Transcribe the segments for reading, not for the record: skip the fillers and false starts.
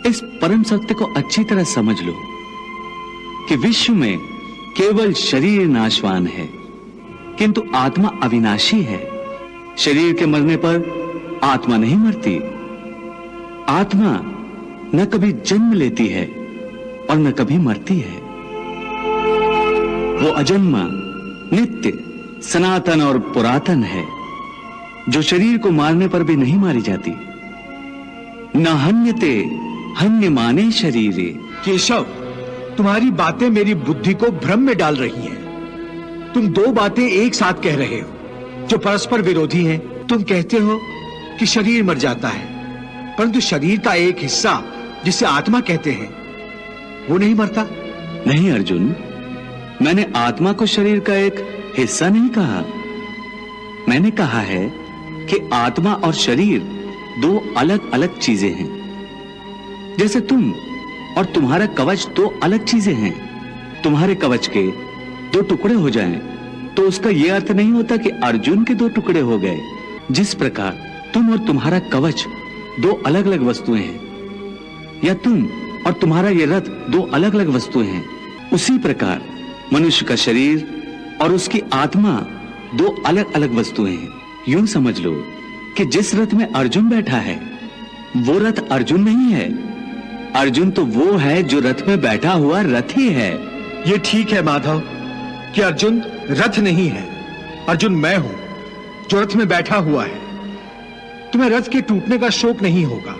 इस परम सत्य को अच्छी तरह समझ लो कि विश्व में केवल शरीर नाशवान है, किंतु आत्मा अविनाशी है। शरीर के मरने पर आत्मा नहीं मरती। आत्मा न कभी जन्म लेती है और न कभी मरती है। वो अजन्मा, नित्य, सनातन और पुरातन है, जो शरीर को मारने पर भी नहीं मारी जाती। न हन्यते हन्यमाने शरीरे। केशव, तुम्हारी बातें मेरी बुद्धि को भ्रम में डाल रही हैं। तुम दो बातें एक साथ कह रहे हो जो परस्पर विरोधी हैं। तुम कहते हो कि शरीर मर जाता है, परंतु शरीर का एक हिस्सा जिसे आत्मा कहते हैं वो नहीं मरता। नहीं अर्जुन, मैंने आत्मा को शरीर का एक हिस्सा नहीं कहा। मैंने कहा है कि आत्मा और शरीर दो अलग अलग चीजें हैं। जैसे तुम और तुम्हारा कवच दो अलग चीजें हैं। तुम्हारे कवच के दो टुकड़े हो जाएं, तो उसका यह अर्थ नहीं होता कि अर्जुन के दो टुकड़े हो गए। जिस प्रकार तुम और तुम्हारा कवच दो अलग अलग वस्तुएं हैं, या तुम और तुम्हारा यह रथ दो अलग अलग वस्तुएं हैं, उसी प्रकार मनुष्य का शरीर और उसकी आत्मा दो अलग अलग वस्तुएं हैं। यूं समझ लो कि जिस रथ में अर्जुन बैठा है वो रथ अर्जुन नहीं है। अर्जुन तो वो है जो रथ में बैठा हुआ रथी है। ये ठीक है माधव कि अर्जुन रथ नहीं है। अर्जुन मैं हूं जो रथ में बैठा हुआ है। तुम्हें रथ के टूटने का शोक नहीं होगा,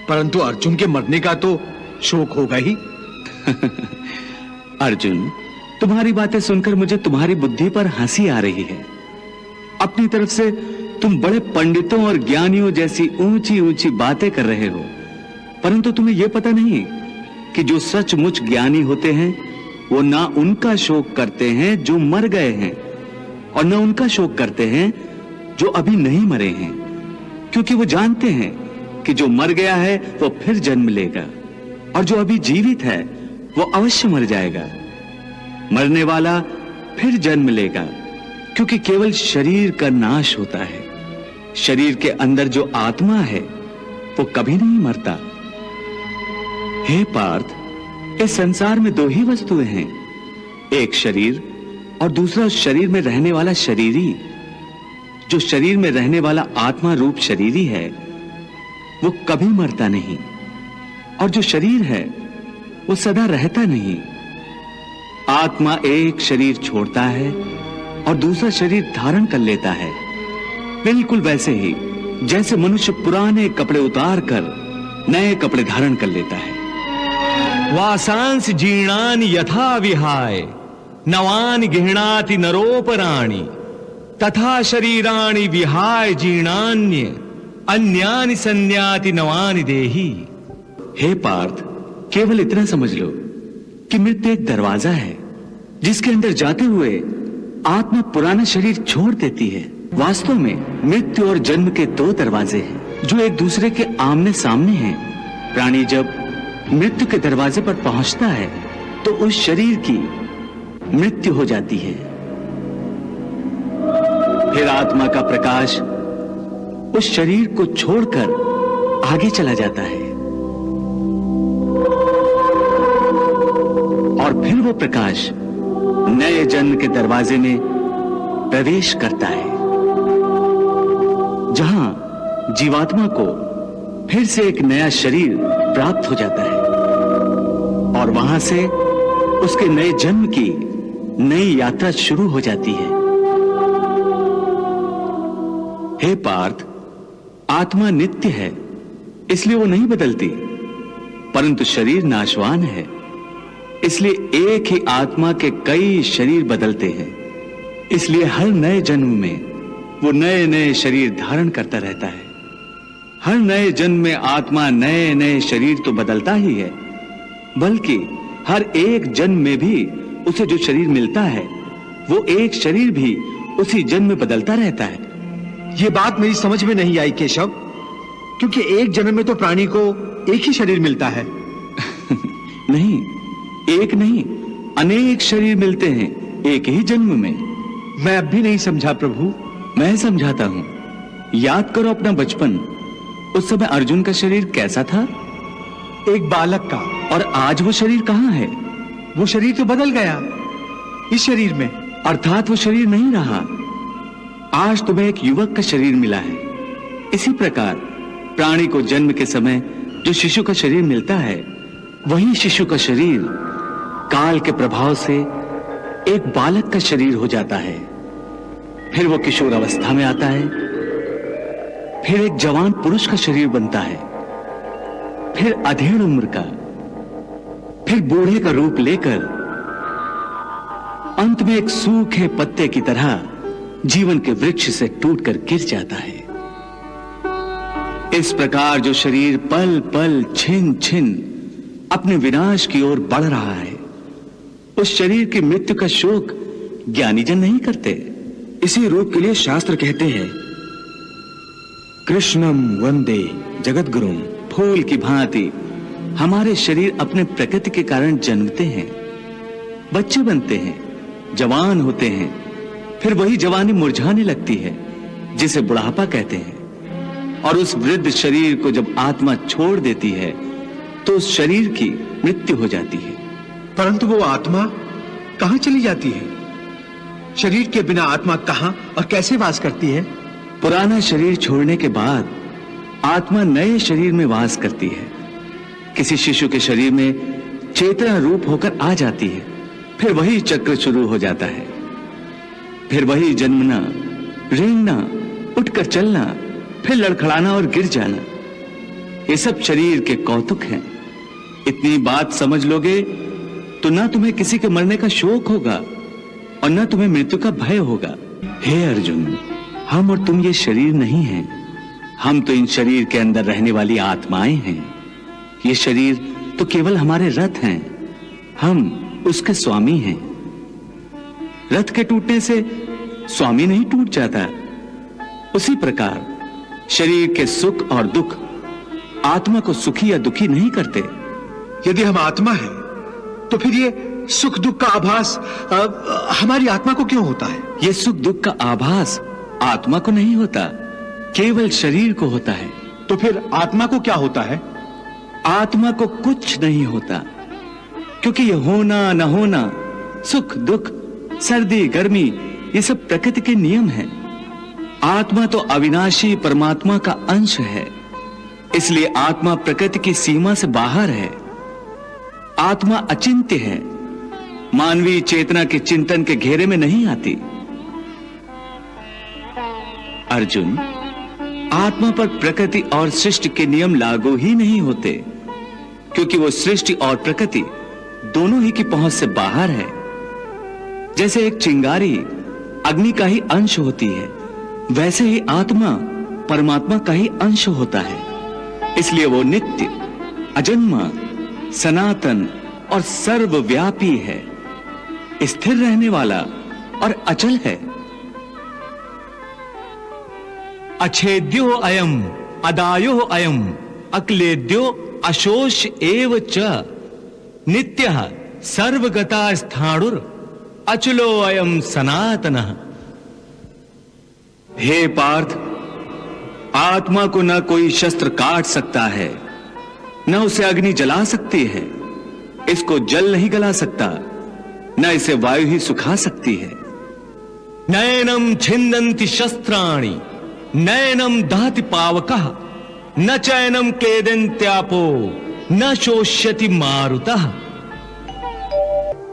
परंतु अर्जुन के मरने का तो शोक होगा ही। अर्जुन, तुम्हारी बातें सुनकर मुझे तुम्हारी बुद्धि पर हंसी आ रही है। अपनी तरफ से तुम बड़े पंडितों और ज्ञानियों जैसी ऊंची ऊंची बातें कर रहे हो, परंतु तुम्हें यह पता नहीं कि जो सचमुच ज्ञानी होते हैं वो ना उनका शोक करते हैं जो मर गए हैं, और न उनका शोक करते हैं जो अभी नहीं मरे हैं, क्योंकि वो जानते हैं कि जो मर गया है वो फिर जन्म लेगा, और जो अभी जीवित है वो अवश्य मर जाएगा। मरने वाला फिर जन्म लेगा, क्योंकि केवल शरीर का नाश होता है। शरीर के अंदर जो आत्मा है वो कभी नहीं मरता। हे पार्थ, इस संसार में दो ही वस्तुएं हैं, एक शरीर और दूसरा उस शरीर में रहने वाला शरीरी। जो शरीर में रहने वाला आत्मा रूप शरीरी है वो कभी मरता नहीं, और जो शरीर है वो सदा रहता नहीं। आत्मा एक शरीर छोड़ता है और दूसरा शरीर धारण कर लेता है, बिल्कुल वैसे ही जैसे मनुष्य पुराने कपड़े उतार कर नए कपड़े धारण कर लेता है। वासांस जीर्णानि यथा विहाय नवानि गृह्णाति नरोपराणि तथा शरीराणि विहाय जीर्णान्य अन्यानि संन्याति नवानि देहि। हे पार्थ, केवल इतना समझ लो कि मृत्यु एक दरवाजा है जिसके अंदर जाते हुए आत्मा पुराना शरीर छोड़ देती है। वास्तव में मृत्यु और जन्म के दो दरवाजे हैं जो एक दूसरे के आमने सामने हैं। प्राणी जब मृत्यु के दरवाजे पर पहुंचता है तो उस शरीर की मृत्यु हो जाती है। फिर आत्मा का प्रकाश उस शरीर को छोड़कर आगे चला जाता है, और फिर वो प्रकाश नए जन्म के दरवाजे में प्रवेश करता है, जहां जीवात्मा को फिर से एक नया शरीर प्राप्त हो जाता है, और वहां से उसके नए जन्म की नई यात्रा शुरू हो जाती है। हे पार्थ, आत्मा नित्य है, इसलिए वो नहीं बदलती, परंतु शरीर नाशवान है, इसलिए एक ही आत्मा के कई शरीर बदलते हैं। इसलिए हर नए जन्म में वो नए नए शरीर धारण करता रहता है। हर नए जन्म में आत्मा नए नए शरीर तो बदलता ही है, बल्कि हर एक जन्म में भी उसे जो शरीर मिलता है वो एक शरीर भी उसी जन्म में बदलता रहता है। ये बात मेरी समझ में नहीं आई केशव, क्योंकि एक जन्म में तो प्राणी को एक ही शरीर मिलता है। नहीं, एक नहीं, अनेक शरीर मिलते हैं एक ही जन्म में। मैं अब भी नहीं समझा प्रभु। मैं समझाता हूं। याद करो अपना बचपन। उस समय अर्जुन का शरीर कैसा था? एक बालक का। और आज वो शरीर कहाँ है? वो शरीर तो बदल गया इस शरीर में। अर्थात वो शरीर नहीं रहा। आज तुम्हें एक युवक का शरीर मिला है। इसी प्रकार प्राणी को जन्म के समय जो शिशु का शरीर मिलता है, वही शिशु का शरीर काल के प्रभाव से एक बालक का शरीर हो जाता है। फिर वो किशोर अवस्था में आता है, फिर एक जवान पुरुष का शरीर बनता है, फिर अधेड़ उम्र का, फिर बूढ़े का रूप लेकर अंत में एक सूखे पत्ते की तरह जीवन के वृक्ष से टूटकर गिर जाता है। इस प्रकार जो शरीर पल पल छिन छिन अपने विनाश की ओर बढ़ रहा है, उस शरीर की मृत्यु का शोक ज्ञानीजन नहीं करते। इसी रूप के लिए शास्त्र कहते हैं, कृष्णम वंदे जगद्गुरुम। फूल की भांति हमारे शरीर अपने प्रकृति के कारण जन्मते हैं, बच्चे बनते हैं, जवान होते हैं, फिर वही जवानी मुरझाने लगती है जिसे बुढ़ापा कहते हैं। और उस वृद्ध शरीर को जब आत्मा छोड़ देती है तो उस शरीर की मृत्यु हो जाती है। परंतु वो आत्मा कहां चली जाती है? शरीर के बिना आत्मा कहां और कैसे वास करती है? पुराना शरीर छोड़ने के बाद आत्मा नए शरीर में वास करती है। किसी शिशु के शरीर में चेतना रूप होकर आ जाती है, फिर वही चक्र शुरू हो जाता है। फिर वही जन्मना, रेंगना, उठकर चलना, फिर लड़खड़ाना और गिर जाना। ये सब शरीर के कौतुक हैं। इतनी बात समझ लोगे तो ना तुम्हें किसी के मरने का शोक होगा और ना तुम्हें मृत्यु का भय होगा। हे अर्जुन, हम और तुम ये शरीर नहीं हैं। हम तो इन शरीर के अंदर रहने वाली आत्माएं हैं। ये शरीर तो केवल हमारे रथ हैं, हम उसके स्वामी हैं। रथ के टूटने से स्वामी नहीं टूट जाता। उसी प्रकार शरीर के सुख और दुख आत्मा को सुखी या दुखी नहीं करते। यदि हम आत्मा हैं, तो फिर ये सुख दुख का आभास हमारी आत्मा को क्यों होता है? ये सुख दुख का आभास आत्मा को नहीं होता, केवल शरीर को होता है। तो फिर आत्मा को क्या होता है? आत्मा को कुछ नहीं होता, क्योंकि ये होना न होना, सुख दुख, सर्दी गर्मी, ये सब प्रकृति के नियम हैं। आत्मा तो अविनाशी परमात्मा का अंश है, इसलिए आत्मा प्रकृति की सीमा से बाहर है। आत्मा अचिंत्य है, मानवीय चेतना के चिंतन के घेरे में नहीं आती। अर्जुन, आत्मा पर प्रकृति और सृष्टि के नियम लागू ही नहीं होते, क्योंकि वो सृष्टि और प्रकृति दोनों ही की पहुंच से बाहर है। जैसे एक चिंगारी अग्नि का ही अंश होती है, वैसे ही आत्मा परमात्मा का ही अंश होता है। इसलिए वो नित्य, अजन्मा, सनातन और सर्वव्यापी है, स्थिर रहने वाला और अचल है। अछेद्यो अयम अदायो अयम अक्लेद्यो अशोष एव च नित्यः सर्वगता स्थाणुर अचलो अयम सनातनः। हे पार्थ, आत्मा को न कोई शस्त्र काट सकता है, न उसे अग्नि जला सकती है, इसको जल नहीं गला सकता, न इसे वायु ही सुखा सकती है। नैनम छिन्दन्ति शस्त्राणि नैनम दहति पावकः न चैनम क्लेदन्त्यापो न शोष्यति मारुतः।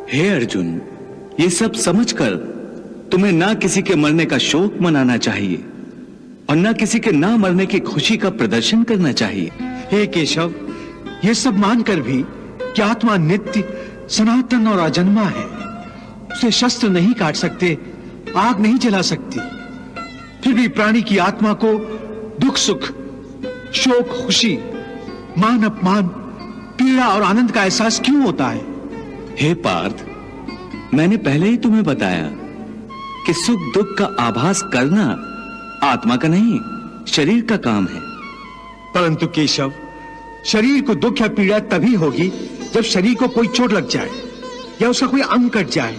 हे अर्जुन, ये सब समझकर तुम्हें ना किसी के मरने का शोक मनाना चाहिए और ना किसी के ना मरने की खुशी का प्रदर्शन करना चाहिए। हे केशव, ये सब मानकर भी कि आत्मा नित्य, सनातन और अजन्मा है, उसे शस्त्र नहीं काट सकते, आग नहीं जला सकती, फिर भी प्राणी की आत्मा को दुख सुख, शोक खुशी, मान अपमान, पीड़ा और आनंद का एहसास क्यों होता है? हे पार्थ, मैंने पहले ही तुम्हें बताया कि सुख दुख का आभास करना आत्मा का नहीं, शरीर का काम है। परंतु केशव, शरीर को दुख या पीड़ा तभी होगी जब शरीर को कोई चोट लग जाए या उसका कोई अंग कट जाए।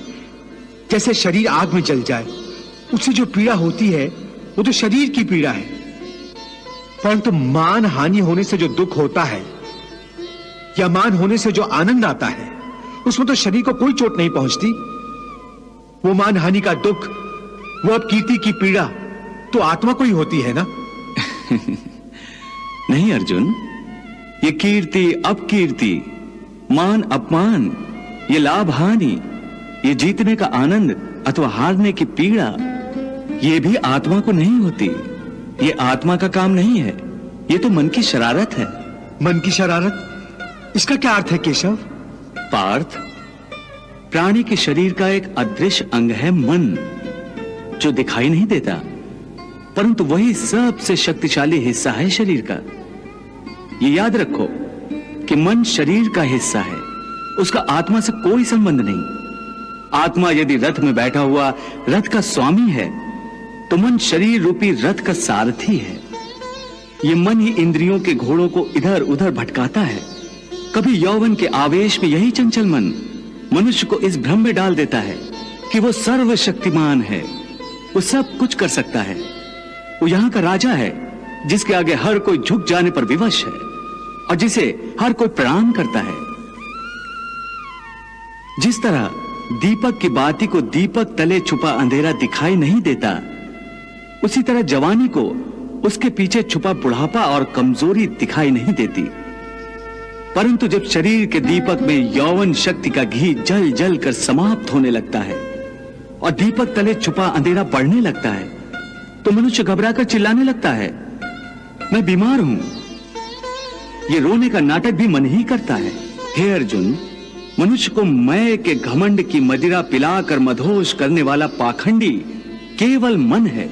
जैसे शरीर आग में जल जाए, उससे जो पीड़ा होती है वो तो शरीर की पीड़ा है। परंतु मान हानि होने से जो दुख होता है या मान होने से जो आनंद आता है उसमें तो शरीर को कोई चोट नहीं पहुंचती। वो मान हानि का दुख, वो अपकीर्ति की पीड़ा तो आत्मा को ही होती है ना। नहीं अर्जुन, ये कीर्ति अपकीर्ति, मान अपमान, ये लाभ हानि, ये जीतने का आनंद अथवा हारने की पीड़ा, ये भी आत्मा को नहीं होती। ये आत्मा का काम नहीं है, ये तो मन की शरारत है। मन की शरारत, इसका क्या अर्थ है केशव? पार्थ, प्राणी के शरीर का एक अदृश्य अंग है मन, जो दिखाई नहीं देता, परंतु वही सबसे शक्तिशाली हिस्सा है शरीर का। ये याद रखो कि मन शरीर का हिस्सा है, उसका आत्मा से कोई संबंध नहीं। आत्मा यदि रथ में बैठा हुआ रथ का स्वामी है, तो मन शरीर रूपी रथ का सारथी है। ये मन ही इंद्रियों के घोड़ों को इधर उधर भटकाता है। कभी यौवन के आवेश में यही चंचल मन मनुष्य को इस भ्रम में डाल देता है कि वो सर्वशक्तिमान है, वो सब कुछ कर सकता है, वो यहां का राजा है, जिसके आगे हर कोई झुक जाने पर विवश है और जिसे हर कोई प्रणाम करता है। जिस तरह दीपक की बाती को दीपक तले छुपा अंधेरा दिखाई नहीं देता, उसी तरह जवानी को उसके पीछे छुपा बुढ़ापा और कमजोरी दिखाई नहीं देती। परंतु जब शरीर के दीपक में यौवन शक्ति का घी जल जल कर समाप्त होने लगता है और दीपक तले छुपा अंधेरा बढ़ने लगता है, तो मनुष्य घबराकर चिल्लाने लगता है, मैं बीमार हूं। ये रोने का नाटक भी मन ही करता है। हे अर्जुन, मनुष्य को मैं के घमंड की मदिरा पिलाकर मदहोश करने वाला पाखंडी केवल मन है।